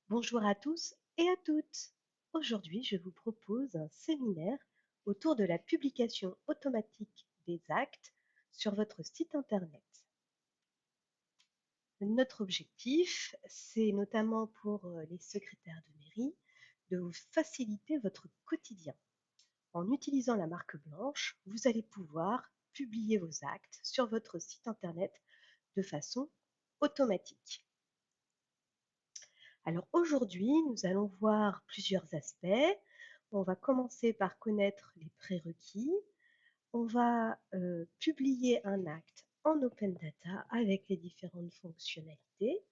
Bonjour à tous et à toutes. Aujourd'hui, je vous propose un séminaire autour de la publication automatique des actes sur votre site internet. Notre objectif, c'est notamment pour les secrétaires de mairie de vous faciliter votre quotidien. En utilisant la marque blanche, vous allez pouvoir publier vos actes sur votre site internet de façon automatique. Alors aujourd'hui, nous allons voir plusieurs aspects. On va commencer par connaître les prérequis. On va publier un acte en open data avec les différentes fonctionnalités.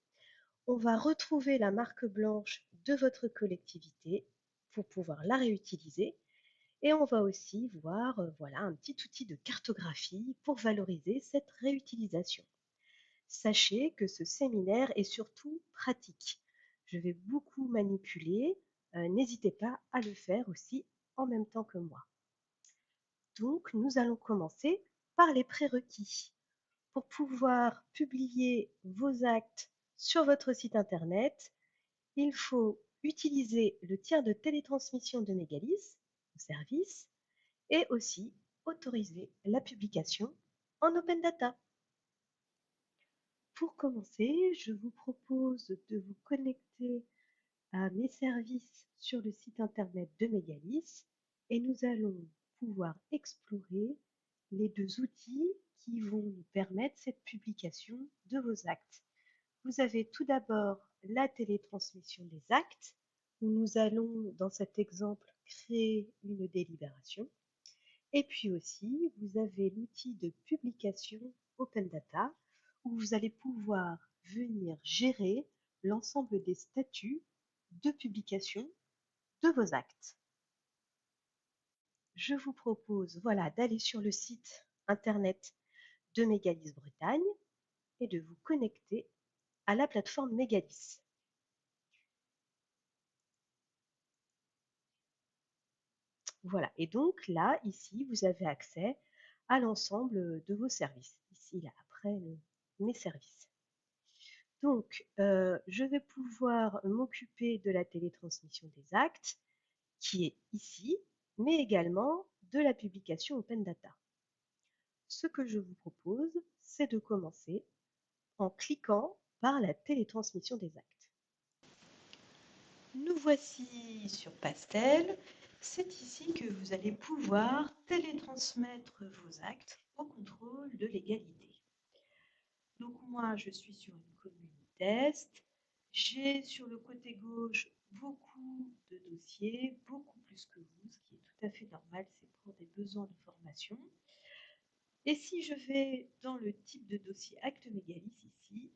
On va retrouver la marque blanche de votre collectivité pour pouvoir la réutiliser. Et on va aussi voir voilà, un petit outil de cartographie pour valoriser cette réutilisation. Sachez que ce séminaire est surtout pratique. Je vais beaucoup manipuler, n'hésitez pas à le faire aussi en même temps que moi. Donc, nous allons commencer par les prérequis. Pour pouvoir publier vos actes sur votre site internet, il faut utiliser le tiers de télétransmission de Megalis, au service, et aussi autoriser la publication en open data. Pour commencer, je vous propose de vous connecter à mes services sur le site internet de Megalis et nous allons pouvoir explorer les deux outils qui vont nous permettre cette publication de vos actes. Vous avez tout d'abord la télétransmission des actes, où nous allons, dans cet exemple, créer une délibération. Et puis aussi, vous avez l'outil de publication Open Data, où vous allez pouvoir venir gérer l'ensemble des statuts de publication de vos actes. Je vous propose voilà, d'aller sur le site internet de Megalis Bretagne et de vous connecter à la plateforme Megalis. Voilà, et donc là, ici, vous avez accès à l'ensemble de vos services. Ici, là, après, mes services. Donc, je vais pouvoir m'occuper de la télétransmission des actes, qui est ici, mais également de la publication Open Data. Ce que je vous propose, c'est de commencer en cliquant par la télétransmission des actes. Nous voici sur Pastel. C'est ici que vous allez pouvoir télétransmettre vos actes au contrôle de légalité. Donc moi, je suis sur une commune test. J'ai sur le côté gauche beaucoup de dossiers, beaucoup plus que vous, ce qui est tout à fait normal, c'est pour des besoins de formation. Et si je vais dans le type de dossier Acte Mégalis ici,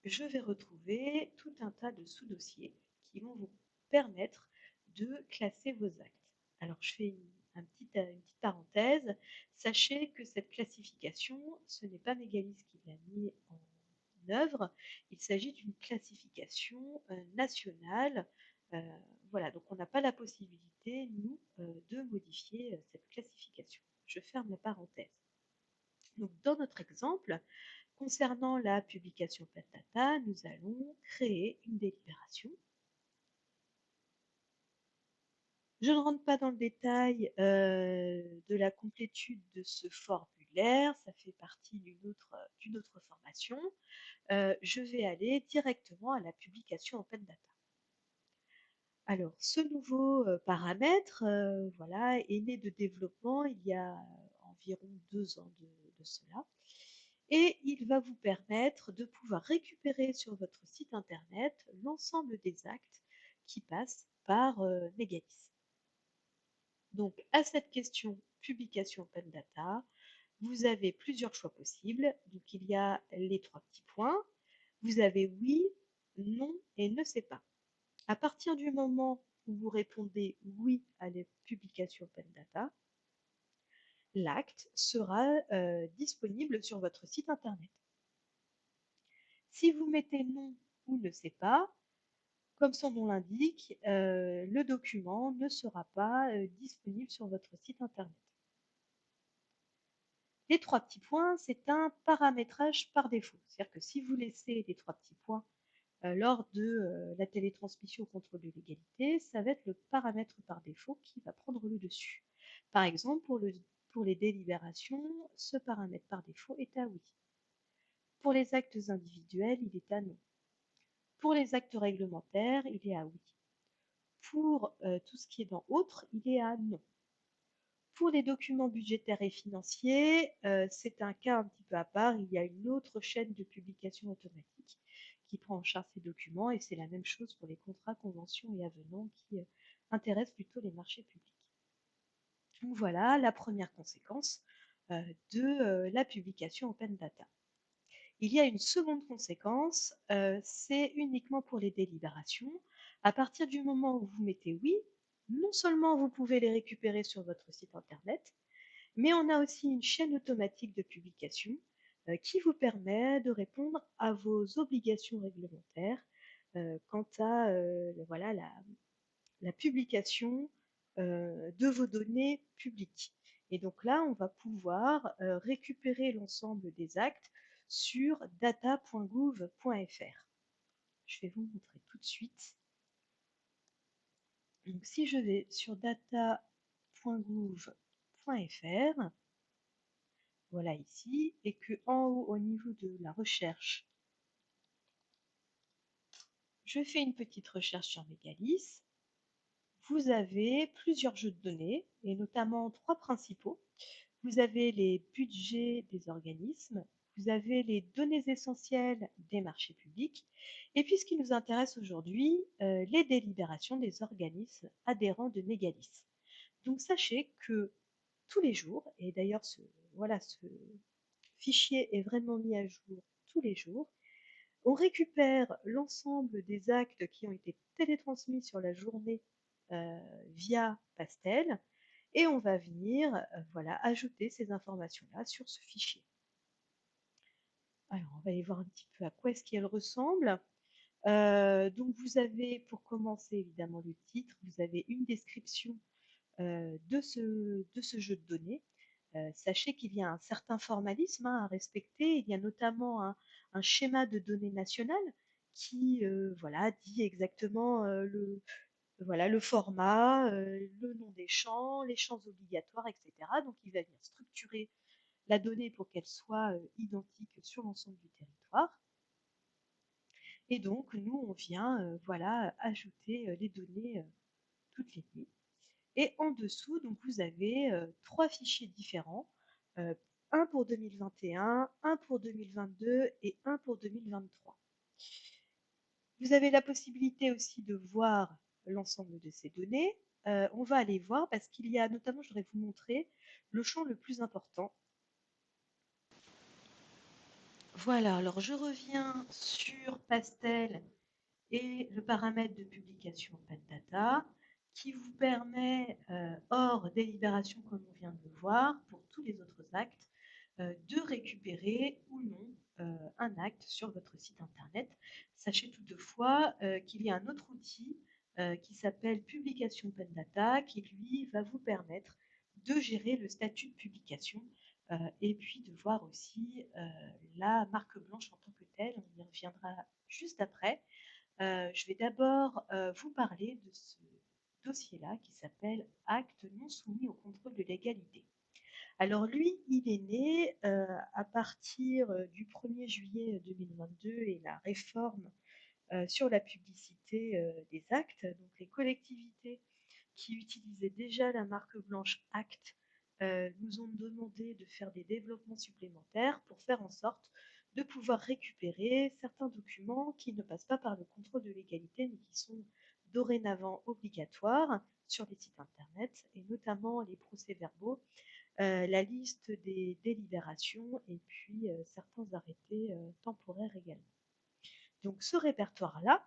je vais retrouver tout un tas de sous-dossiers qui vont vous permettre de classer vos actes. Alors je fais une petite parenthèse. Sachez que cette classification, ce n'est pas Mégalis qui l'a mis en œuvre. Il s'agit d'une classification nationale. Voilà, donc on n'a pas la possibilité, nous, de modifier cette classification. Je ferme la parenthèse. Donc, dans notre exemple, concernant la publication Open Data, nous allons créer une délibération. Je ne rentre pas dans le détail de la complétude de ce formulaire, ça fait partie d'une autre formation. Je vais aller directement à la publication Open Data. Alors, ce nouveau paramètre voilà, est né de développement il y a environ 2 ans de cela. Et il va vous permettre de pouvoir récupérer sur votre site internet l'ensemble des actes qui passent par Megalis. Donc, à cette question publication Open Data, vous avez plusieurs choix possibles. Donc, il y a les 3 petits points. Vous avez oui, non et ne sais pas. À partir du moment où vous répondez oui à la publication Open Data, l'acte sera disponible sur votre site internet. Si vous mettez non ou ne sait pas, comme son nom l'indique, le document ne sera pas disponible sur votre site internet. Les 3 petits points, c'est un paramétrage par défaut. C'est-à-dire que si vous laissez les 3 petits points lors de la télétransmission au contrôle de légalité, ça va être le paramètre par défaut qui va prendre le dessus. Par exemple, pour les délibérations, ce paramètre par défaut est à oui. Pour les actes individuels, il est à non. Pour les actes réglementaires, il est à oui. Pour tout ce qui est dans autres, il est à non. Pour les documents budgétaires et financiers, c'est un cas un petit peu à part. Il y a une autre chaîne de publication automatique qui prend en charge ces documents et c'est la même chose pour les contrats, conventions et avenants qui intéressent plutôt les marchés publics. Donc voilà la première conséquence de la publication Open Data. Il y a une seconde conséquence, c'est uniquement pour les délibérations. À partir du moment où vous mettez oui, non seulement vous pouvez les récupérer sur votre site internet, mais on a aussi une chaîne automatique de publication qui vous permet de répondre à vos obligations réglementaires quant à voilà, la publication de vos données publiques. Et donc là, on va pouvoir récupérer l'ensemble des actes sur data.gouv.fr. Je vais vous montrer tout de suite. Donc si je vais sur data.gouv.fr, voilà ici, et que en haut au niveau de la recherche, je fais une petite recherche sur Megalis, vous avez plusieurs jeux de données, et notamment trois principaux. Vous avez les budgets des organismes, vous avez les données essentielles des marchés publics, et puis ce qui nous intéresse aujourd'hui, les délibérations des organismes adhérents de Megalis. Donc sachez que tous les jours, et d'ailleurs voilà, ce fichier est vraiment mis à jour tous les jours, on récupère l'ensemble des actes qui ont été télétransmis sur la journée via Pastel et on va venir voilà, ajouter ces informations-là sur ce fichier. Alors, on va aller voir un petit peu à quoi est-ce qu'elle ressemble. Donc, vous avez, pour commencer, évidemment, le titre. Vous avez une description de ce jeu de données. Sachez qu'il y a un certain formalisme à respecter. Il y a notamment un schéma de données nationales qui voilà, dit exactement le format, le nom des champs, les champs obligatoires, etc. Donc, il va venir structurer la donnée pour qu'elle soit identique sur l'ensemble du territoire. Et donc, nous, on vient voilà, ajouter les données toutes les nuits. Et en dessous, donc, vous avez trois fichiers différents, un pour 2021, un pour 2022 et un pour 2023. Vous avez la possibilité aussi de voir l'ensemble de ces données. On va aller voir parce qu'il y a notamment, je voudrais vous montrer, le champ le plus important. Voilà, alors je reviens sur Pastel et le paramètre de publication Open Data qui vous permet, hors délibération comme on vient de le voir, pour tous les autres actes, de récupérer ou non un acte sur votre site internet. Sachez toutefois qu'il y a un autre outil qui s'appelle Publication Open Data qui lui va vous permettre de gérer le statut de publication et puis de voir aussi la marque blanche en tant que telle. On y reviendra juste après. Je vais d'abord vous parler de ce dossier-là qui s'appelle Actes non soumis au contrôle de légalité. Alors lui, il est né à partir du 1er juillet 2022 et la réforme sur la publicité des actes. Donc les collectivités qui utilisaient déjà la marque blanche Acte nous ont demandé de faire des développements supplémentaires pour faire en sorte de pouvoir récupérer certains documents qui ne passent pas par le contrôle de légalité mais qui sont dorénavant obligatoires sur les sites internet et notamment les procès-verbaux, la liste des délibérations et puis certains arrêtés temporaires également. Donc ce répertoire-là,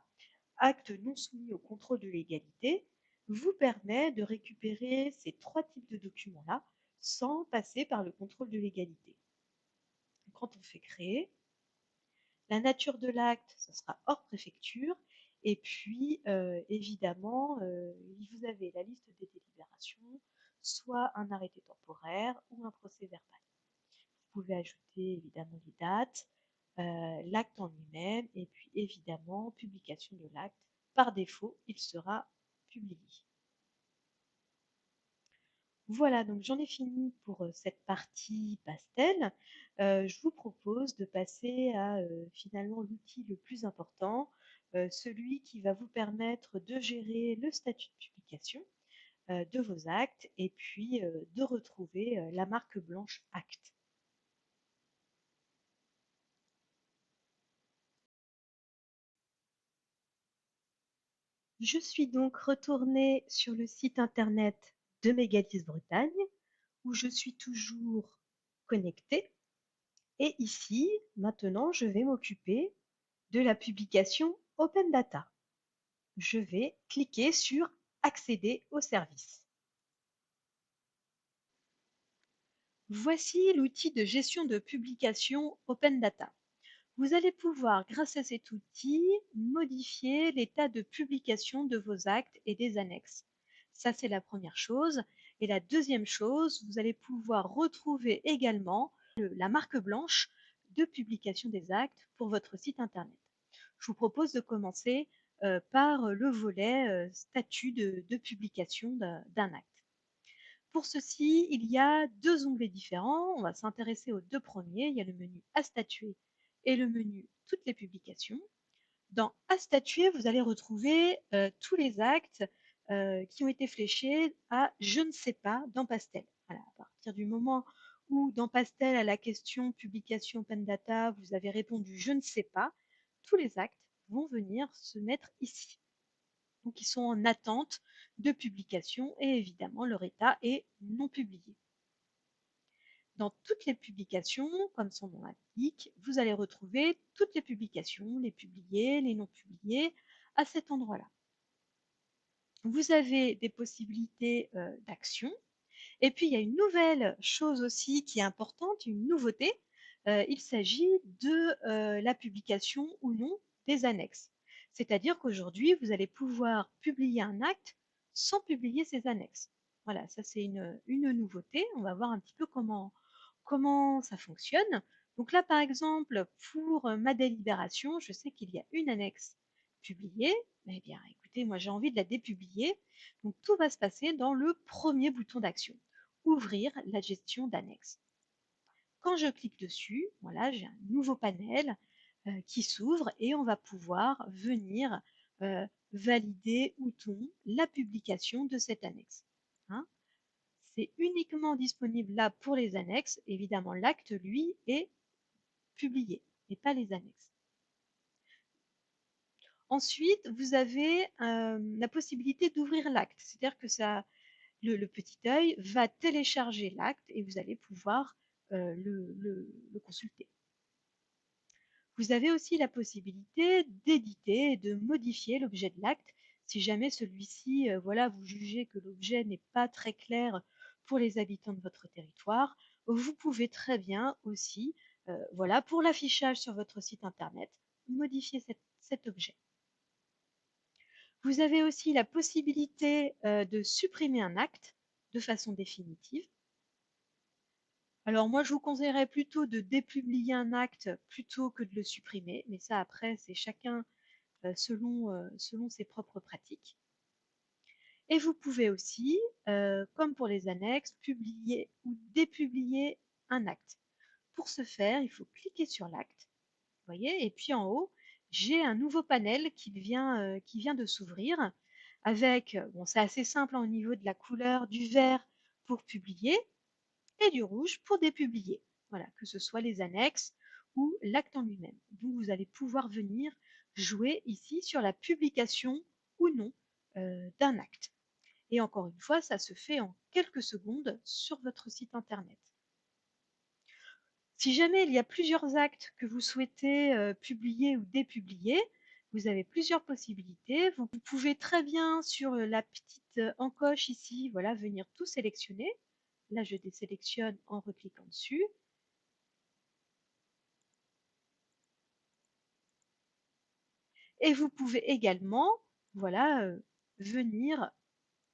actes non soumis au contrôle de légalité, vous permet de récupérer ces trois types de documents-là sans passer par le contrôle de légalité. Quand on fait créer, la nature de l'acte, ce sera hors préfecture, et puis évidemment, vous avez la liste des délibérations, soit un arrêté temporaire ou un procès verbal. Vous pouvez ajouter évidemment les dates, l'acte en lui-même et puis évidemment publication de l'acte. Par défaut, il sera publié. Voilà, donc j'en ai fini pour cette partie pastel. Je vous propose de passer à finalement l'outil le plus important, celui qui va vous permettre de gérer le statut de publication de vos actes et puis de retrouver la marque blanche acte. Je suis donc retournée sur le site internet de Mégalithes Bretagne où je suis toujours connectée. Et ici, maintenant, je vais m'occuper de la publication Open Data. Je vais cliquer sur Accéder au service. Voici l'outil de gestion de publication Open Data. Vous allez pouvoir, grâce à cet outil, modifier l'état de publication de vos actes et des annexes. Ça, c'est la première chose. Et la deuxième chose, vous allez pouvoir retrouver également la marque blanche de publication des actes pour votre site internet. Je vous propose de commencer par le volet statut de publication d'un acte. Pour ceci, il y a deux onglets différents. On va s'intéresser aux deux premiers. Il y a le menu à statuer et le menu toutes les publications. Dans à statuer, vous allez retrouver tous les actes qui ont été fléchés à je ne sais pas dans Pastel. Voilà, à partir du moment où dans Pastel à la question publication open data, vous avez répondu je ne sais pas, tous les actes vont venir se mettre ici. Donc ils sont en attente de publication et évidemment leur état est non publié. Dans toutes les publications, comme son nom l'indique, vous allez retrouver toutes les publications, les publiées, les non publiées, à cet endroit-là. Vous avez des possibilités d'action. Et puis, il y a une nouvelle chose aussi qui est importante, une nouveauté. Il s'agit de la publication ou non des annexes. C'est-à-dire qu'aujourd'hui, vous allez pouvoir publier un acte sans publier ses annexes. Voilà, ça c'est une nouveauté. On va voir un petit peu comment ça fonctionne. Donc là, par exemple, pour ma délibération, je sais qu'il y a une annexe publiée. Eh bien, écoutez, moi j'ai envie de la dépublier. Donc tout va se passer dans le premier bouton d'action, ouvrir la gestion d'annexe. Quand je clique dessus, voilà, j'ai un nouveau panel qui s'ouvre et on va pouvoir venir valider ou non la publication de cette annexe. Hein. C'est uniquement disponible là pour les annexes. Évidemment, l'acte, lui, est publié et pas les annexes. Ensuite, vous avez la possibilité d'ouvrir l'acte. C'est-à-dire que le petit œil va télécharger l'acte et vous allez pouvoir le consulter. Vous avez aussi la possibilité d'éditer et de modifier l'objet de l'acte si jamais celui-ci, voilà, vous jugez que l'objet n'est pas très clair pour les habitants de votre territoire. Vous pouvez très bien aussi, voilà, pour l'affichage sur votre site internet, modifier cet objet. Vous avez aussi la possibilité de supprimer un acte de façon définitive. Alors moi, je vous conseillerais plutôt de dépublier un acte plutôt que de le supprimer, mais ça après, c'est chacun selon ses propres pratiques. Et vous pouvez aussi, comme pour les annexes, publier ou dépublier un acte. Pour ce faire, il faut cliquer sur l'acte, voyez, et puis en haut, j'ai un nouveau panel qui vient de s'ouvrir avec, bon, c'est assez simple au niveau de la couleur, du vert pour publier et du rouge pour dépublier. Voilà, que ce soit les annexes ou l'acte en lui-même. Donc vous allez pouvoir venir jouer ici sur la publication ou non d'un acte. Et encore une fois, ça se fait en quelques secondes sur votre site internet. Si jamais il y a plusieurs actes que vous souhaitez publier ou dépublier, vous avez plusieurs possibilités. Vous pouvez très bien sur la petite encoche ici, voilà, venir tout sélectionner. Là, je désélectionne en recliquant dessus. Et vous pouvez également, voilà, venir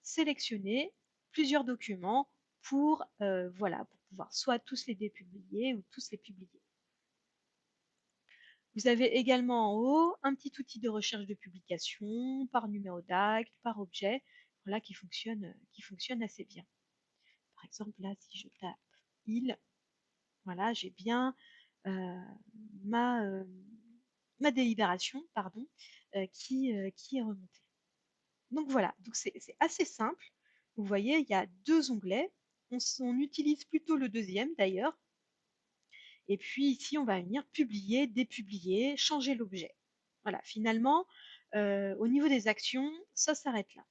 sélectionner plusieurs documents pour, voilà, pour pouvoir soit tous les dépublier ou tous les publier. Vous avez également en haut un petit outil de recherche de publication par numéro d'acte, par objet, voilà, qui fonctionne assez bien. Par exemple, là, si je tape il, voilà, j'ai bien euh, ma, euh, ma délibération, pardon, qui est remontée. Donc voilà, donc c'est assez simple. Vous voyez, il y a deux onglets. On utilise plutôt le deuxième d'ailleurs. Et puis ici, on va venir publier, dépublier, changer l'objet. Voilà, finalement, au niveau des actions, ça s'arrête là.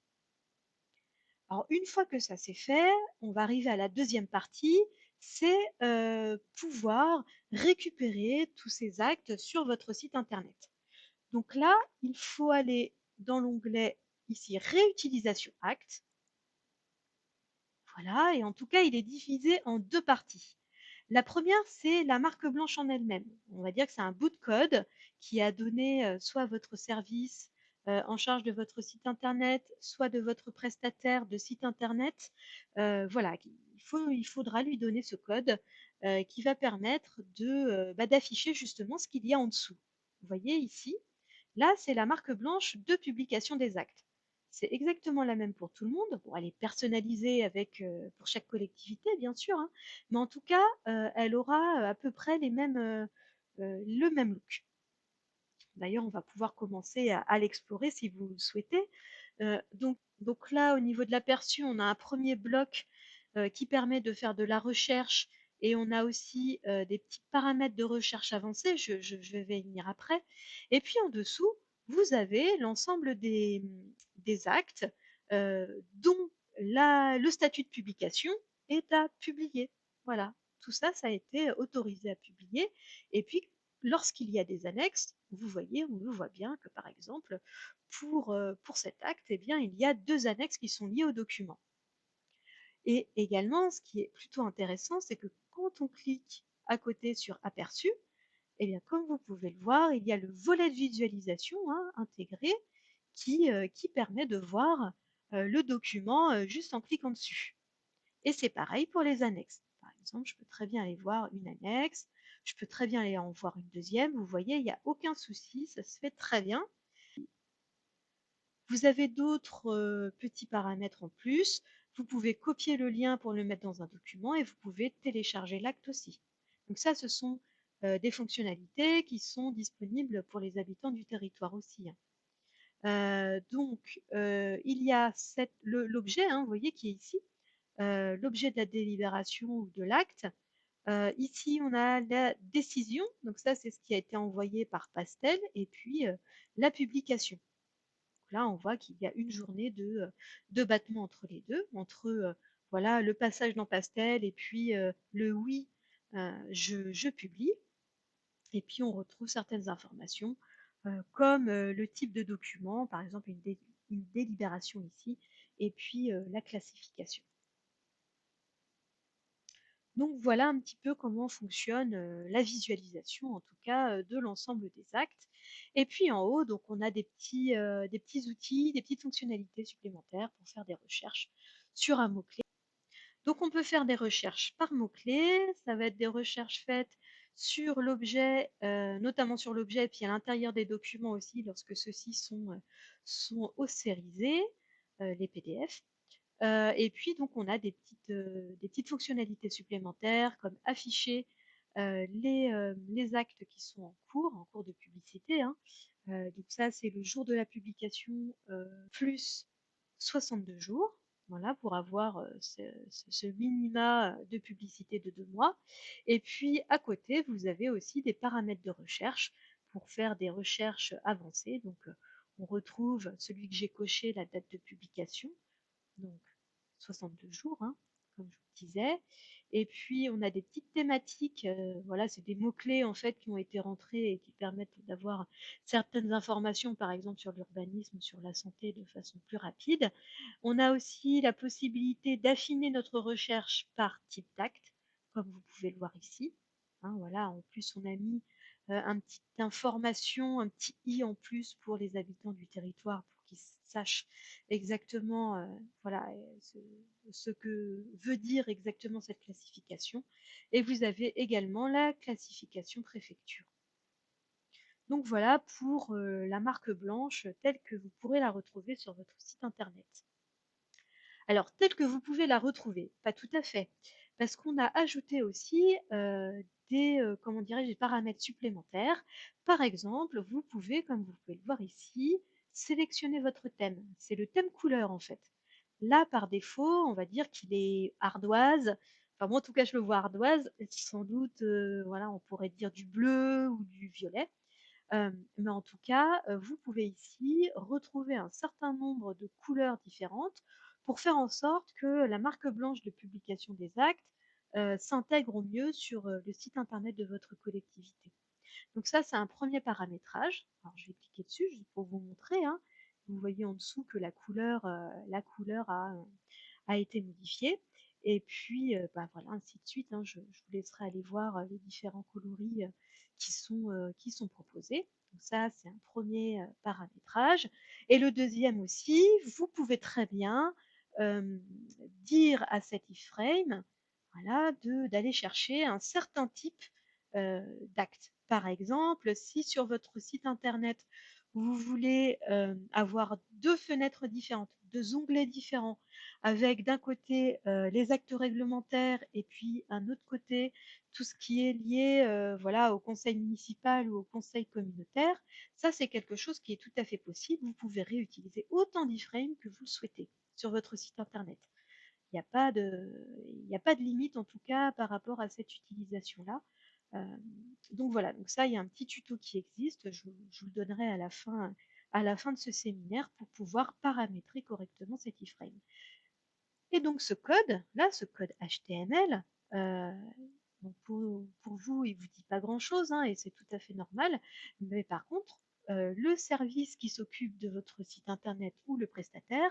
Alors, une fois que ça c'est fait, on va arriver à la deuxième partie, c'est pouvoir récupérer tous ces actes sur votre site internet. Donc là, il faut aller dans l'onglet ici réutilisation actes. Voilà, et en tout cas, il est divisé en deux parties. La première, c'est la marque blanche en elle-même. On va dire que c'est un bout de code qui a donné soit votre service en charge de votre site internet, soit de votre prestataire de site internet. Voilà, il faudra lui donner ce code qui va permettre d'afficher justement ce qu'il y a en dessous. Vous voyez ici, là, c'est la marque blanche de publication des actes. C'est exactement la même pour tout le monde. Bon, elle est personnalisée pour chaque collectivité, bien sûr, hein, mais en tout cas, elle aura à peu près le même look. D'ailleurs, on va pouvoir commencer à l'explorer si vous le souhaitez. Donc là, au niveau de l'aperçu, on a un premier bloc qui permet de faire de la recherche et on a aussi des petits paramètres de recherche avancés. Je vais y venir après. Et puis en dessous, vous avez l'ensemble des actes dont le statut de publication est à publier. Voilà, tout ça, ça a été autorisé à publier. Et puis, lorsqu'il y a des annexes, vous voyez, on le voit bien que par exemple, pour cet acte, eh bien, il y a deux annexes qui sont liées au document. Et également, ce qui est plutôt intéressant, c'est que quand on clique à côté sur aperçu, eh bien, comme vous pouvez le voir, il y a le volet de visualisation intégré qui permet de voir le document juste en cliquant dessus. Et c'est pareil pour les annexes. Par exemple, je peux très bien aller voir une annexe, je peux très bien aller en voir une deuxième. Vous voyez, il n'y a aucun souci, ça se fait très bien. Vous avez d'autres petits paramètres en plus. Vous pouvez copier le lien pour le mettre dans un document et vous pouvez télécharger l'acte aussi. Donc ça, ce sont des fonctionnalités qui sont disponibles pour les habitants du territoire aussi, hein. Il y a l'objet, hein, vous voyez, qui est ici, l'objet de la délibération ou de l'acte. Ici, on a la décision, donc ça, c'est ce qui a été envoyé par Pastel, et puis la publication. Là, on voit qu'il y a une journée de battement entre les deux, entre voilà, le passage dans Pastel et puis le oui, je publie. Et puis on retrouve certaines informations comme le type de document, par exemple une délibération ici, et puis la classification. Donc voilà un petit peu comment fonctionne la visualisation, en tout cas de l'ensemble des actes. Et puis en haut, donc on a des petits outils, des petites fonctionnalités supplémentaires pour faire des recherches sur un mot-clé. Donc on peut faire des recherches par mots-clés, ça va être des recherches faites sur l'objet, notamment sur l'objet, et puis à l'intérieur des documents aussi, lorsque ceux-ci sont ossérisés, les PDF. Et puis donc on a des petites fonctionnalités supplémentaires comme afficher les actes qui sont en cours de publicité, hein. Donc ça c'est le jour de la publication plus 62 jours. Voilà, pour avoir ce minima de publicité de 2 mois. Et puis à côté, vous avez aussi des paramètres de recherche pour faire des recherches avancées. Donc on retrouve celui que j'ai coché, la date de publication, donc 62 jours, hein, comme je vous disais. Et puis, on a des petites thématiques, voilà, c'est des mots-clés en fait qui ont été rentrés et qui permettent d'avoir certaines informations, par exemple sur l'urbanisme, sur la santé de façon plus rapide. On a aussi la possibilité d'affiner notre recherche par type d'acte, comme vous pouvez le voir ici, hein, voilà, en plus, on a mis un petit information, un petit i en plus pour les habitants du territoire pour qu'ils sachent exactement voilà, ce que veut dire exactement cette classification. Et vous avez également la classification préfecture. Donc voilà pour la marque blanche telle que vous pourrez la retrouver sur votre site internet. Alors, telle que vous pouvez la retrouver, pas tout à fait, parce qu'on a ajouté aussi comment dirais-je, des paramètres supplémentaires. Par exemple, vous pouvez, comme vous pouvez le voir ici, sélectionner votre thème. C'est le thème couleur en fait. Là, par défaut, on va dire qu'il est ardoise. Enfin, moi, en tout cas, je le vois ardoise. Sans doute, voilà, on pourrait dire du bleu ou du violet. Mais en tout cas, vous pouvez ici retrouver un certain nombre de couleurs différentes pour faire en sorte que la marque blanche de publication des actes s'intègre au mieux sur le site internet de votre collectivité. Donc ça, c'est un premier paramétrage. Alors, je vais cliquer dessus juste pour vous montrer, hein. Vous voyez en dessous que la couleur a été modifiée. Et puis, bah voilà, ainsi de suite, hein. Je vous laisserai aller voir les différents coloris qui sont proposés. Donc ça, c'est un premier paramétrage. Et le deuxième aussi, vous pouvez très bien dire à cet iframe, voilà, d'aller chercher un certain type d'acte. Par exemple, si sur votre site internet, vous voulez avoir deux fenêtres différentes, deux onglets différents, avec d'un côté les actes réglementaires et puis un autre côté tout ce qui est lié voilà, au conseil municipal ou au conseil communautaire, ça c'est quelque chose qui est tout à fait possible. Vous pouvez réutiliser autant d'iframes que vous le souhaitez sur votre site internet. Il n'y a pas de limite en tout cas par rapport à cette utilisation-là. Euh, donc voilà, donc ça, il y a un petit tuto qui existe, je vous le donnerai à la fin de ce séminaire pour pouvoir paramétrer correctement cet iframe. Et donc ce code, là, ce code HTML, donc pour vous, il ne vous dit pas grand-chose, hein, et c'est tout à fait normal, mais par contre, le service qui s'occupe de votre site internet ou le prestataire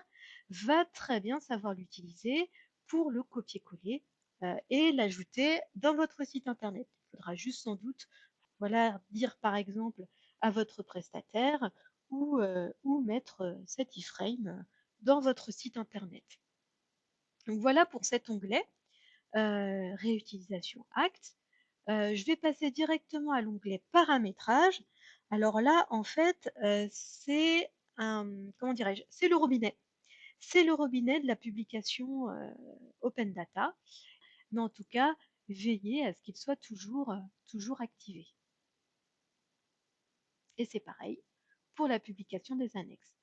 va très bien savoir l'utiliser pour le copier-coller et l'ajouter dans votre site internet. Il faudra juste sans doute voilà, dire par exemple à votre prestataire ou mettre cet iframe dans votre site internet. Donc voilà pour cet onglet réutilisation acte. Je vais passer directement à l'onglet paramétrage. Alors là, en fait, c'est comment dirais-je, c'est le robinet. C'est le robinet de la publication Open Data. Mais en tout cas, veillez à ce qu'il soit toujours activé. Et c'est pareil pour la publication des annexes.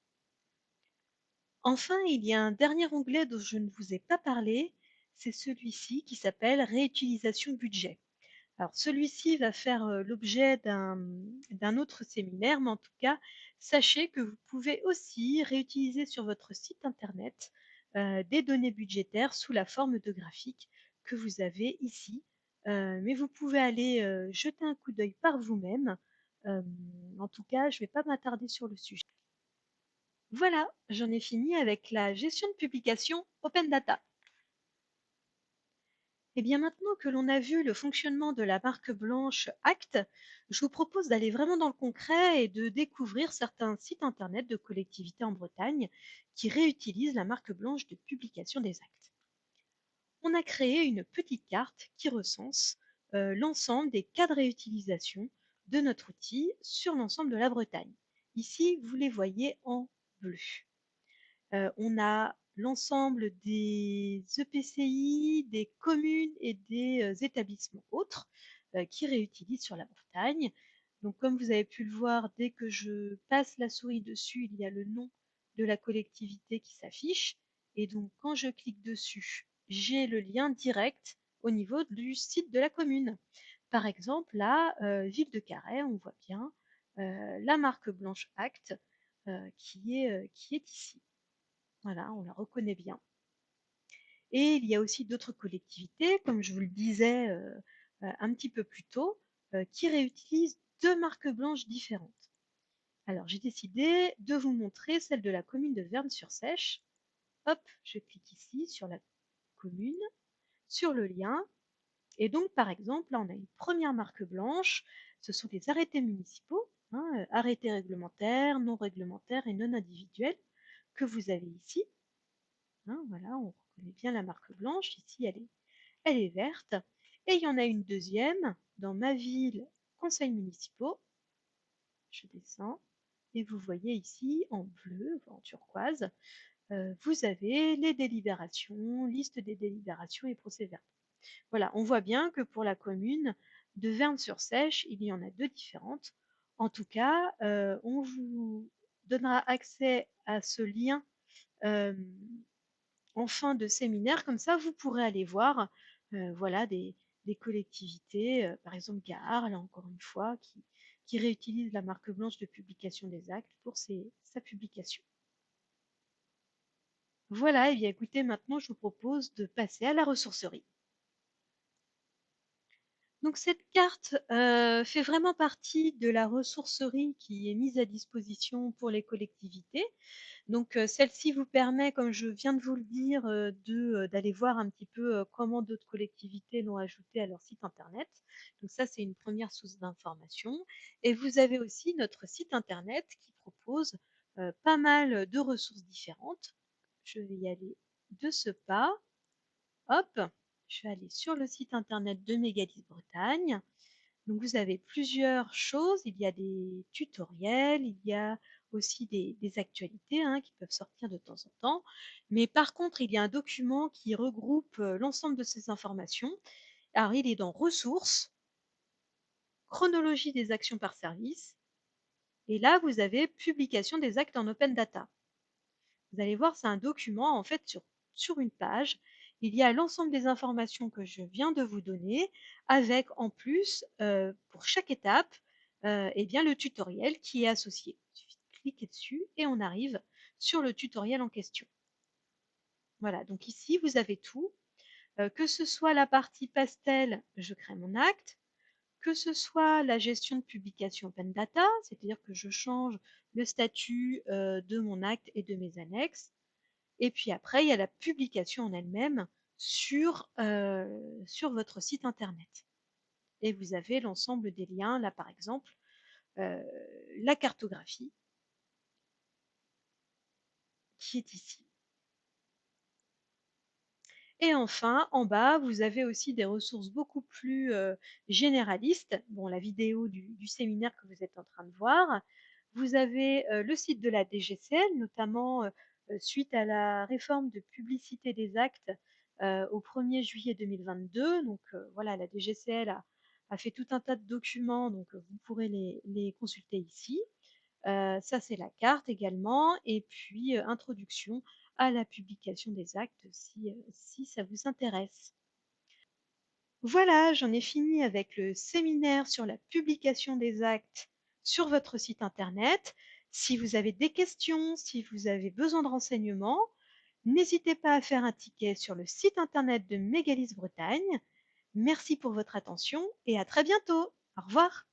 Enfin, il y a un dernier onglet dont je ne vous ai pas parlé, c'est celui-ci qui s'appelle réutilisation budget. Alors celui-ci va faire l'objet d'un autre séminaire, mais en tout cas, sachez que vous pouvez aussi réutiliser sur votre site internet des données budgétaires sous la forme de graphiques que vous avez ici. Mais vous pouvez aller jeter un coup d'œil par vous-même. Euh, En tout cas, je ne vais pas m'attarder sur le sujet. Voilà, j'en ai fini avec la gestion de publication Open Data. Et bien maintenant que l'on a vu le fonctionnement de la marque blanche Acte, je vous propose d'aller vraiment dans le concret et de découvrir certains sites internet de collectivités en Bretagne qui réutilisent la marque blanche de publication des actes. On a créé une petite carte qui recense l'ensemble des cas de réutilisation de notre outil sur l'ensemble de la Bretagne. Ici, vous les voyez en bleu. On a l'ensemble des EPCI, des communes et des établissements autres qui réutilisent sur la Bretagne. Donc, comme vous avez pu le voir, dès que je passe la souris dessus, il y a le nom de la collectivité qui s'affiche. Et donc, quand je clique dessus, j'ai le lien direct au niveau du site de la commune. Par exemple, là, Ville de Carhaix, on voit bien la marque blanche Acte qui est ici. Voilà, on la reconnaît bien. Et il y a aussi d'autres collectivités, comme je vous le disais un petit peu plus tôt, qui réutilisent deux marques blanches différentes. Alors, j'ai décidé de vous montrer celle de la commune de Verne-sur-Sèche. Hop, je clique ici sur la commune, sur le lien. Et donc, par exemple, là, on a une première marque blanche. Ce sont les arrêtés municipaux, hein, arrêtés réglementaires, non réglementaires et non individuels que vous avez ici. Hein, voilà, on reconnaît bien la marque blanche. Ici, elle est verte. Et il y en a une deuxième dans ma ville, conseils municipaux. je descends et vous voyez ici en bleu, en turquoise, vous avez les délibérations, liste des délibérations et procès-verbaux. Voilà, on voit bien que pour la commune de Vern-sur-Seiche, il y en a deux différentes. En tout cas, on vous donnera accès à ce lien en fin de séminaire, comme ça vous pourrez aller voir voilà, des collectivités, par exemple Gare, là encore une fois, qui réutilise la marque blanche de publication des actes pour sa publication. Voilà, et bien écoutez, maintenant je vous propose de passer à la ressourcerie. Donc cette carte fait vraiment partie de la ressourcerie qui est mise à disposition pour les collectivités. Donc celle-ci vous permet, comme je viens de vous le dire, d'aller voir un petit peu comment d'autres collectivités l'ont ajouté à leur site internet. Donc ça, c'est une première source d'information. Et vous avez aussi notre site internet qui propose pas mal de ressources différentes. Je vais y aller de ce pas. Hop, je vais aller sur le site internet de Mégalithe Bretagne. Donc vous avez plusieurs choses, il y a des tutoriels, il y a aussi des actualités hein, qui peuvent sortir de temps en temps. Mais par contre, il y a un document qui regroupe l'ensemble de ces informations. Alors il est dans ressources, chronologie des actions par service, et là vous avez publication des actes en open data. Vous allez voir, c'est un document en fait sur une page. Il y a l'ensemble des informations que je viens de vous donner, avec en plus, pour chaque étape, eh bien, le tutoriel qui est associé. Il suffit de cliquer dessus et on arrive sur le tutoriel en question. Voilà, donc ici, vous avez tout. Que ce soit la partie pastel, je crée mon acte, que ce soit la gestion de publication open data, c'est-à-dire que je change le statut de mon acte et de mes annexes, et puis après, il y a la publication en elle-même sur votre site internet. Et vous avez l'ensemble des liens, là par exemple, la cartographie qui est ici. Et enfin, en bas, vous avez aussi des ressources beaucoup plus généralistes. Bon, la vidéo du séminaire que vous êtes en train de voir. Vous avez le site de la DGCL, notamment suite à la réforme de publicité des actes au 1er juillet 2022. Donc voilà, la DGCL a fait tout un tas de documents, donc vous pourrez les consulter ici. Ça, c'est la carte également. Et puis, introduction à la publication des actes si ça vous intéresse. Voilà, j'en ai fini avec le séminaire sur la publication des actes sur votre site internet. Si vous avez des questions, si vous avez besoin de renseignements, n'hésitez pas à faire un ticket sur le site internet de Mégalithe Bretagne. Merci pour votre attention et à très bientôt. Au revoir.